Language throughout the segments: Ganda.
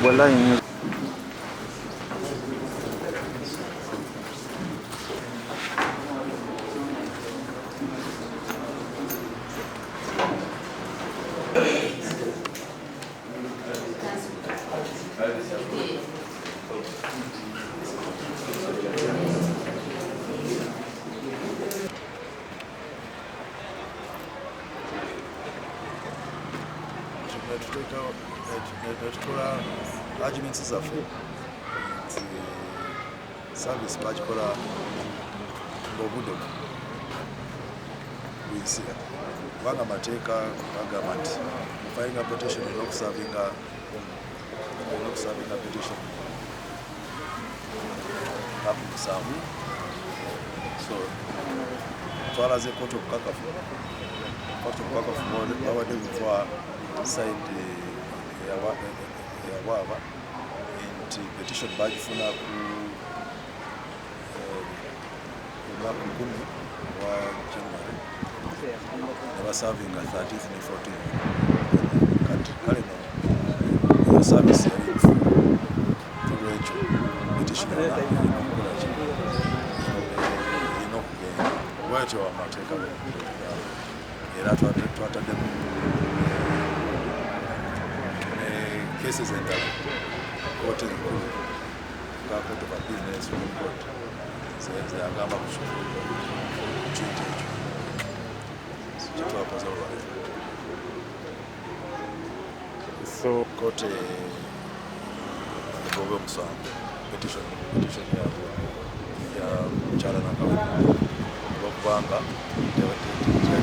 Wallahi arguments zaffe service bagikola ng'obudde buyisira kubanga amateeka bagamba nti filing a petition olina okusavinga petition hapo musanvu so twalaze kooti okukakafu babadde buva side yabwaba nti petition bagifuna ku mwaka 10 wa January nebasavinga 13th ne 14th kati kale no iyo service yali tulwekyo petition inokugenda bwatyo amateeka era twataddemu cases endala kooti enkulu nga court of business court zagamba ku kintu ekyo kyetwakoze olwaleero so kooti egoba omusango petition ya mukyala Nakwedde olwokubanga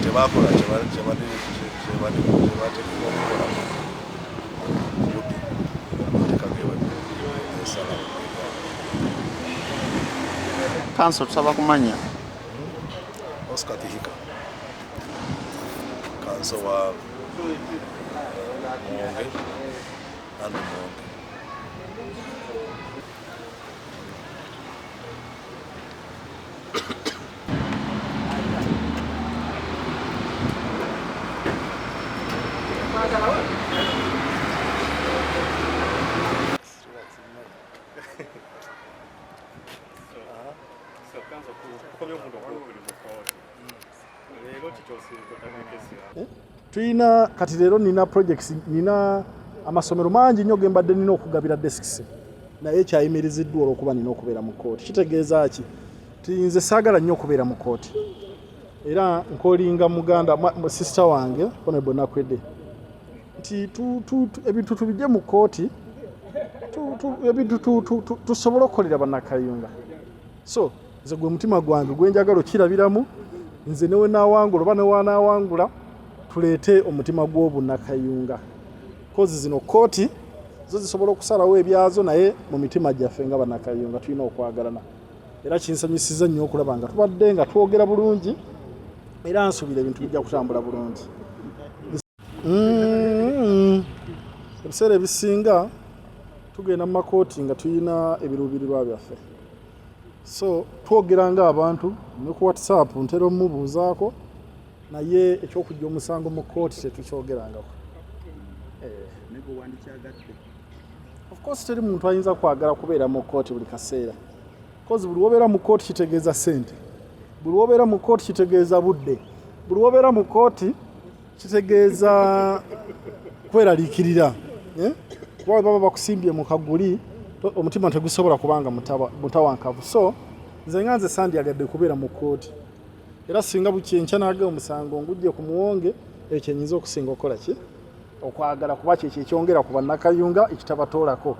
tebakola kyebateekebwa okukola Council tusaba kumanya Oscar Kihika Council wa Muwonge and Muwonge Tuyina kati leero nina projects nina amasomero mangi nnyo gembadde nina okugabira desks naye kyayimiriziddwa olw'okuba nina okubeera mu kooti. Kitegeeza ki? Nze saagala nnyo okubeera mu kooti era nkolinga muganda sister wange Honorable Nakwedde nti ebintu tubijje mu kooti ebintu tusobole okukolera bannakayunga. So nze gwe mutima gwange gwenjagala okirabiramu nze newe naawangula oba newaanaawangula tuleete omutima gw'obunnakayunga kozi zino kooti zo zisobola okusalawo ebyazo naye mu mitima gyaffe nga bannakayunga tulina okwagalana era kinsanyusiza nnyo okulaba nga tubadde nga twogera bulungi era nsuubira ebintu bijja kutambula bulungi. Ebiseera ebisinga tugenda mu makooti nga tulina ebiruubirirwa byaffe so twogera ng'abantu ne ku WhatsApp ntera omubuuzaako naye ekyokujja omusango mu kooti tetukyogerangako. Of course teri muntu ayinza kwagala kubeera mu kooti buli kaseera kozi buli wobeera mu kooti kitegeeza ssente, buli wobeera mu kooti kitegeeza budde, buli wobeera mu kooti kitegeeza kweraliikirira kuba baba bakusimbye mu kaguli omutima tegusobola kubanga mutawankavu. So nze sandyagadde kubeera mu kooti era singa bukyenkya naage omusango ngujje ku Muwonge ekyo nyinza okusinga okukola ki okwagala kuba kyekyo ekyongera ku bannakayunga ekitabatoolako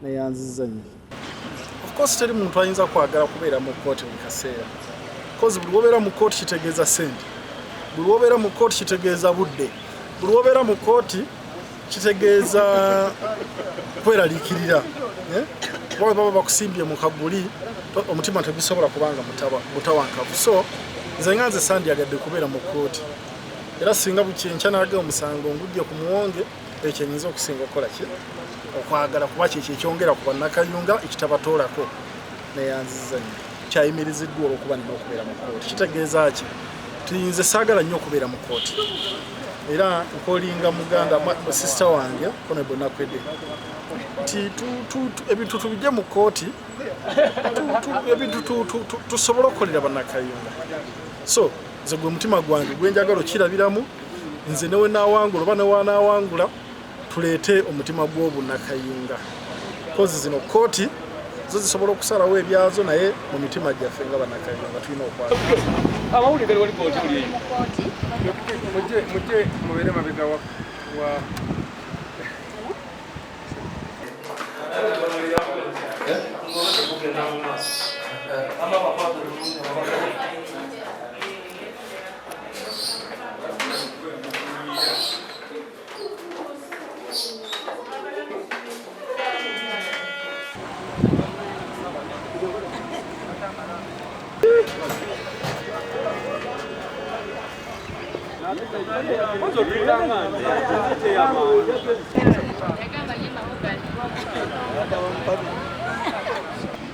neyanziza nnyo. Of course teri muntu ayinza kwagala kubeera mu kooti buli kaseera kozi buli wobeera mu kooti kitegeeza ssente, buli wobeera mu kooti kitegeeza budde, buli wobeera mu kooti kitegeeza kweraliikirira kuba baba bakusimbye mu kaguli omutima tegusobola kubanga mutawankavu. So nze sandyagadde kubeera mu kooti era singa bukyenkya naage omusango ngujje ku Muwonge ekyo nyinza okusinga okukola ki okwagala kuba kyekyo ekyongera ku bannakayunga ekitabatoolako neyanziza nnyo kyayimiriziddwa olw'okuba nina okubeera mu kooti. Kitegeeza ki? nze saagala nnyo okubeera mu kooti era nkolinga muganda sister wange Honorable Nakwedde nti ebintu tubijje mu kooti ebintu tusobole okukolera bannakayunga. So nze gwe mutima gwange gwenjagala okirabiramu nze newe naawangula oba newaanaawangula tuleete omutima gw'obunnakayunga kozi zino kooti zo zisobola okusalawo ebyazo naye mu mitima gyaffe nga bannakayunga tulina okwala amawulire wali kooti buli mujje mubeere mabega wa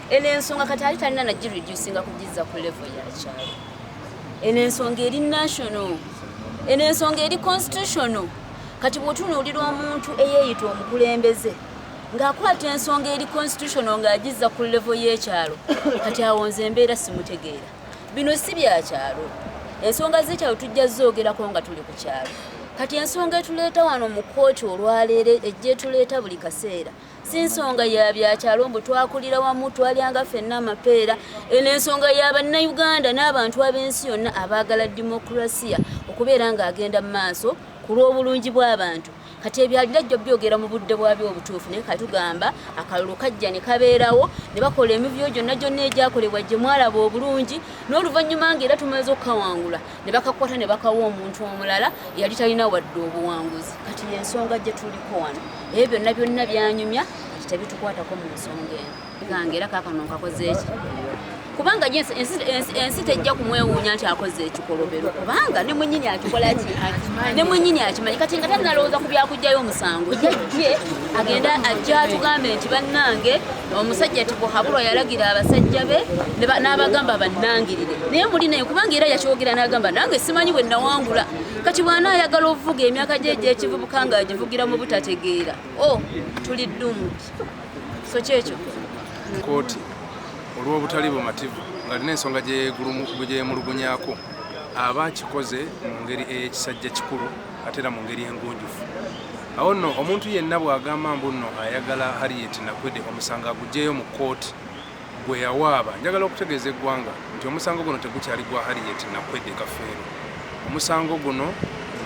eno ensonga kati ali talina nagireducinga kugizza ku level ya kyalo. Eno ensonga eri national, eno ensonga eri constitutional. Kati bw'otunuulira omuntu eyeeyita omukulembeze ng'akwata ensonga eri constitutional ng'agizza ku level y'ekyalo, kati awo nze embeera simutegeera. Bino si bya kyalo. Ensonga z'ekyalo tujja zoogerako nga tuli ku kyalo. Kati ensonga etuleeta wano mu kooti olwaleero ejja etuleeta buli kaseera si nsonga ya byakyalo mbu twakulira wamu twalyanga ffenna amapeera. Eno ensonga ya bannayuganda n'abantu ab'ensi yonna abaagala dimokirasiya okubeera ng'agenda mu maaso ku lw'obulungi bw'abantu. Kati ebyalira jjo byogera mu budde bwabyo obutuufu naye katugamba akalulu kajja ne kabeerawo ne bakola emivyo gyonna egyakolebwa gye mwalaba obulungi n'oluvannyuma ng'era tumaze okukawangula ne bakakwata ne bakawa omuntu omulala yali talina wadde obuwanguzi. Kati ensonga gye tuliko wano ebyo byonna byanyumya kati tebitukwatako mu nsonga eno gange era kaakano nkakoze eki kubanga ensi tejja kumwewuunya nti akoze ekikolobero kubanga ne mwennyini akikola ki ne mwennyini akimanyi. Kati nga tanalowooza ku byakugjayo omusango jajje agenda ajja atugambe nti bannange omusajja tikuhabulwa yalagira abasajja be n'abagamba bannangirire naye muli naye kubanga era yakyogera n'agamba nange simanyi bwe nawangula. Kati bw'anaayagala ovuga emyaka gye egy'ekivubuka ng'agivugira mu butategeera tuli ddumu. So kyekyo kooti olw'obutali bumativu ng'alina ensonga gyemulugunyaako aba akikoze mu ngeri ey'ekisajja kikulu ate era mu ngeri engunjufu. Awo nno omuntu yenna bw'agamba mbu nno ayagala Harriet Nakwedde omusango aguggyeyo mu kooti gwe yawaaba, njagala okutegeeza eggwanga nti omusango guno tegukyali gwa Harriet Nakwedde Kafeero. Omusango guno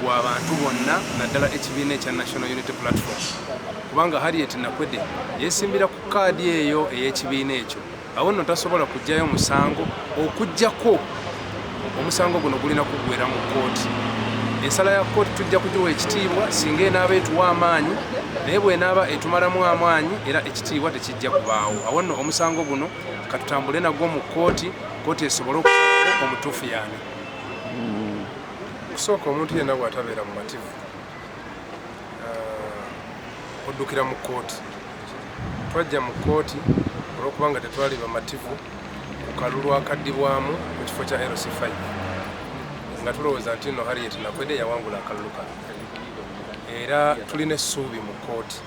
gw'abantu bonna naddala ekibiina ekya National Unity Platform kubanga Harriet Nakwedde yeesimbira ku kaadi eyo ey'ekibiina ekyo. Awo nno tasobola kuggyayo musango okuggyako omusango guno gulina kuggwera mu kooti. Ensala ya kooti tujja kugiwa ekitiibwa singa enaaba etuwa amaanyi naye bw'enaaba etumalamu amaanyi era ekitiibwa tekijja kubaawo. Awo nno omusango guno katutambule nagwo mu kooti, kooti esobole okusalawo omutuufu yaani. Kusooka omuntu yenna bw'atabeera mu mativu oddukira mu kooti. Twajja mu kooti olw'okubanga tetwali bamativu ku kalulu akaddibwamu ku kifo kya LC5 nga tulowooza nti nno Harriet Nakwedde yawangula akalulu kano era tulina essuubi mu kooti.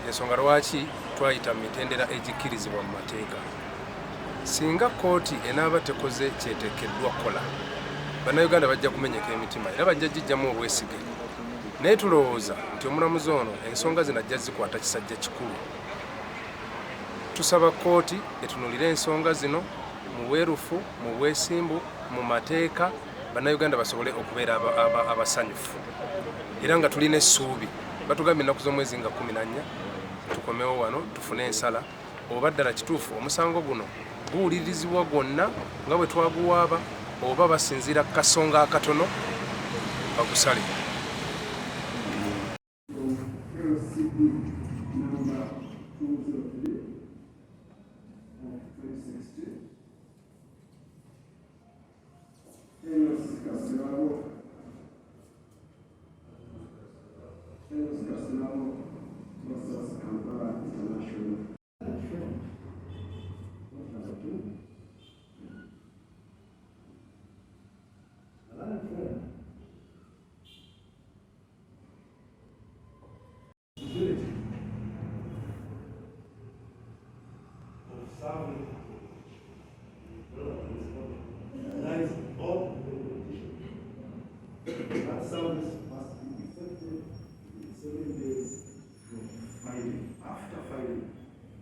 Ensonga lwaki twayita mu mitendera egikkirizibwa mu mateeka. Singa kooti enaaba tekoze kyeteekeddwa kola bannayuganda bajja kumenyeka emitima era bajja gijjamu obwesige. Naye tulowooza nti omulamuzi ono ensonga zino ajja zikwata kisajja kikulu. Tusaba kooti etunuulire ensonga zino mu bwerufu, mu bwesimbu, mu mateeka bannayuganda basobole okubeera abasanyufu era nga tulina essuubi. Batugambye ennaku z'omwezi nga 14 tukomewo wano tufune ensala oba ddala kituufu omusango guno guwulirizibwa gwonna nga bwe twaguwaaba oba basinziira ku kasonga akatono bagusale. service must be effected within 7 days from filing. After filing,